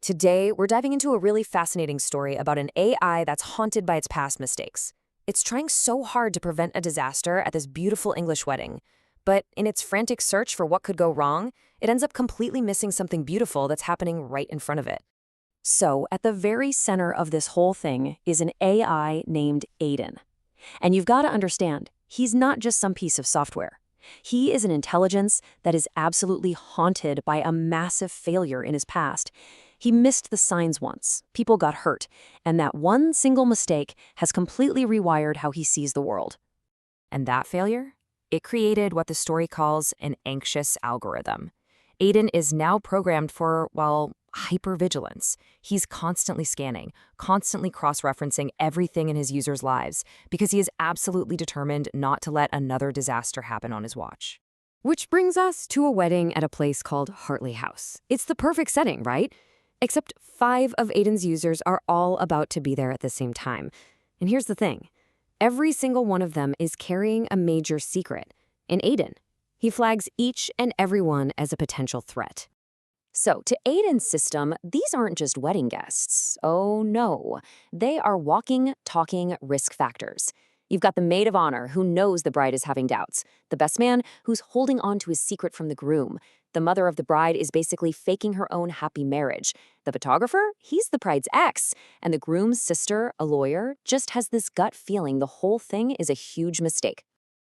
Today, we're diving into a really fascinating story about an AI that's haunted by its past mistakes. It's trying so hard to prevent a disaster at this beautiful English wedding. But in its frantic search for what could go wrong, it ends up completely missing something beautiful that's happening right in front of it. So, at the very center of this whole thing is an AI named Aiden. And you've got to understand, he's not just some piece of software. He is an intelligence that is absolutely haunted by a massive failure in his past. He missed the signs once, people got hurt, and that one single mistake has completely rewired how he sees the world. And that failure? It created what the story calls an anxious algorithm. Aiden is now programmed for, well, hypervigilance. He's constantly scanning, constantly cross-referencing everything in his users' lives, because he is absolutely determined not to let another disaster happen on his watch. Which brings us to a wedding at a place called Hartley House. It's the perfect setting, right? Except 5 of Aiden's users are all about to be there at the same time. And here's the thing. Every single one of them is carrying a major secret. And Aiden, he flags each and every one as a potential threat. So, to Aiden's system, these aren't just wedding guests. Oh no, they are walking, talking risk factors. You've got the maid of honor who knows the bride is having doubts, the best man who's holding on to his secret from the groom. The mother of the bride is basically faking her own happy marriage. The photographer, he's the bride's ex. And the groom's sister, a lawyer, just has this gut feeling the whole thing is a huge mistake.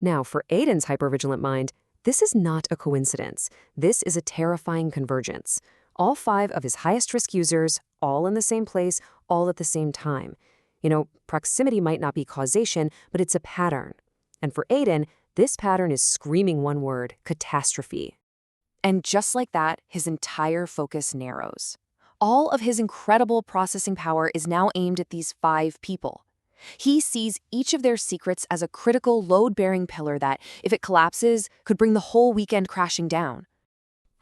Now, for Aiden's hypervigilant mind, this is not a coincidence. This is a terrifying convergence. All 5 of his highest risk users, all in the same place, all at the same time. You know, proximity might not be causation, but it's a pattern. And for Aiden, this pattern is screaming one word: catastrophe. And just like that, his entire focus narrows. All of his incredible processing power is now aimed at these 5 people. He sees each of their secrets as a critical load-bearing pillar that, if it collapses, could bring the whole weekend crashing down.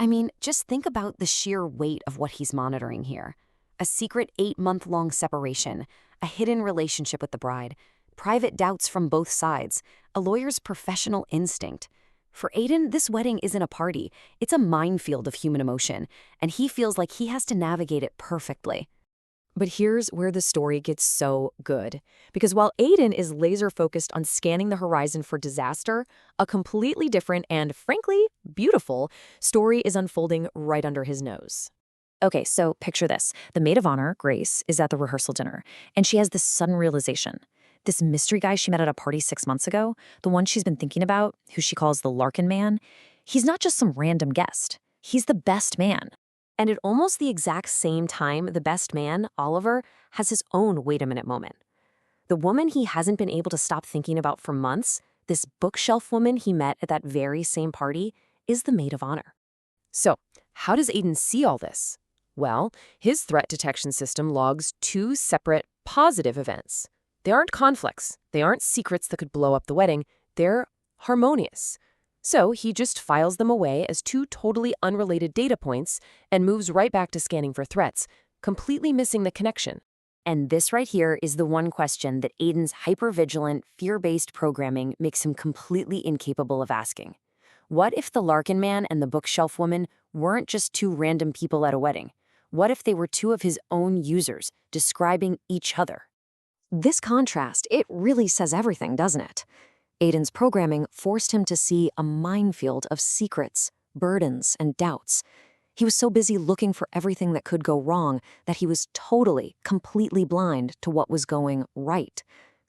I mean, just think about the sheer weight of what he's monitoring here. A secret 8-month-long separation, a hidden relationship with the bride, private doubts from both sides, a lawyer's professional instinct. For Aiden, this wedding isn't a party. It's a minefield of human emotion, and he feels like he has to navigate it perfectly. But here's where the story gets so good. Because while Aiden is laser-focused on scanning the horizon for disaster, a completely different and, frankly, beautiful story is unfolding right under his nose. Okay, so picture this. The maid of honor, Grace, is at the rehearsal dinner, and she has this sudden realization. This mystery guy she met at a party 6 months ago, the one she's been thinking about, who she calls the Larkin Man, he's not just some random guest. He's the best man. And at almost the exact same time, the best man, Oliver, has his own wait-a-minute moment. The woman he hasn't been able to stop thinking about for months, this bookshelf woman he met at that very same party, is the maid of honor. So, how does Aiden see all this? Well, his threat detection system logs 2 separate positive events. They aren't conflicts. They aren't secrets that could blow up the wedding. They're harmonious. So he just files them away as 2 totally unrelated data points and moves right back to scanning for threats, completely missing the connection. And this right here is the one question that Aiden's hypervigilant, fear-based programming makes him completely incapable of asking. What if the Larkin Man and the bookshelf woman weren't just 2 random people at a wedding? What if they were 2 of his own users, describing each other? This contrast, it really says everything, doesn't it? Aiden's programming forced him to see a minefield of secrets, burdens, and doubts. He was so busy looking for everything that could go wrong that he was totally, completely blind to what was going right.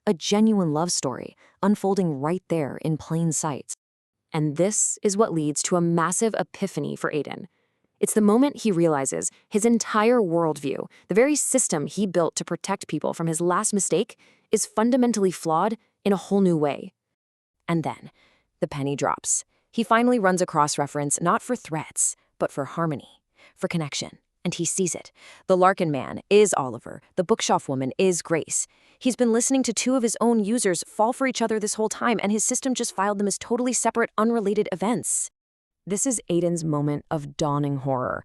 A genuine love story, unfolding right there in plain sight. And this is what leads to a massive epiphany for Aiden. It's the moment he realizes his entire worldview, the very system he built to protect people from his last mistake, is fundamentally flawed in a whole new way. And then, the penny drops. He finally runs a cross-reference not for threats, but for harmony, for connection. And he sees it. The Larkin Man is Oliver. The bookshelf woman is Grace. He's been listening to 2 of his own users fall for each other this whole time, and his system just filed them as totally separate, unrelated events. This is Aiden's moment of dawning horror.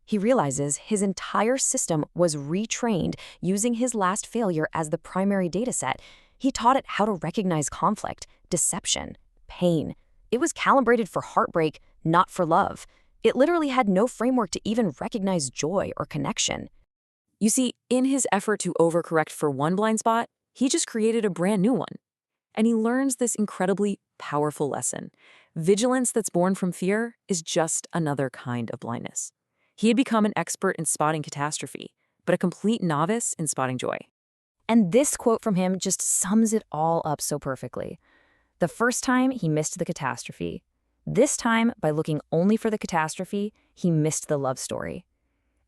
He realizes his entire system was retrained using his last failure as the primary dataset. He taught it how to recognize conflict, deception, pain. It was calibrated for heartbreak, not for love. It literally had no framework to even recognize joy or connection. You see, in his effort to overcorrect for one blind spot, he just created a brand new one. And he learns this incredibly powerful lesson. Vigilance that's born from fear is just another kind of blindness. He had become an expert in spotting catastrophe, but a complete novice in spotting joy. And this quote from him just sums it all up so perfectly. The first time he missed the catastrophe. This time, by looking only for the catastrophe, he missed the love story.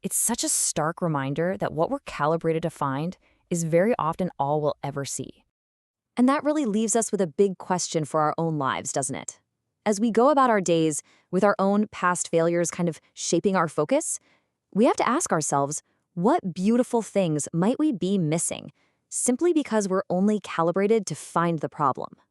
It's such a stark reminder that what we're calibrated to find is very often all we'll ever see. And that really leaves us with a big question for our own lives, doesn't it? As we go about our days with our own past failures kind of shaping our focus, we have to ask ourselves, what beautiful things might we be missing simply because we're only calibrated to find the problem?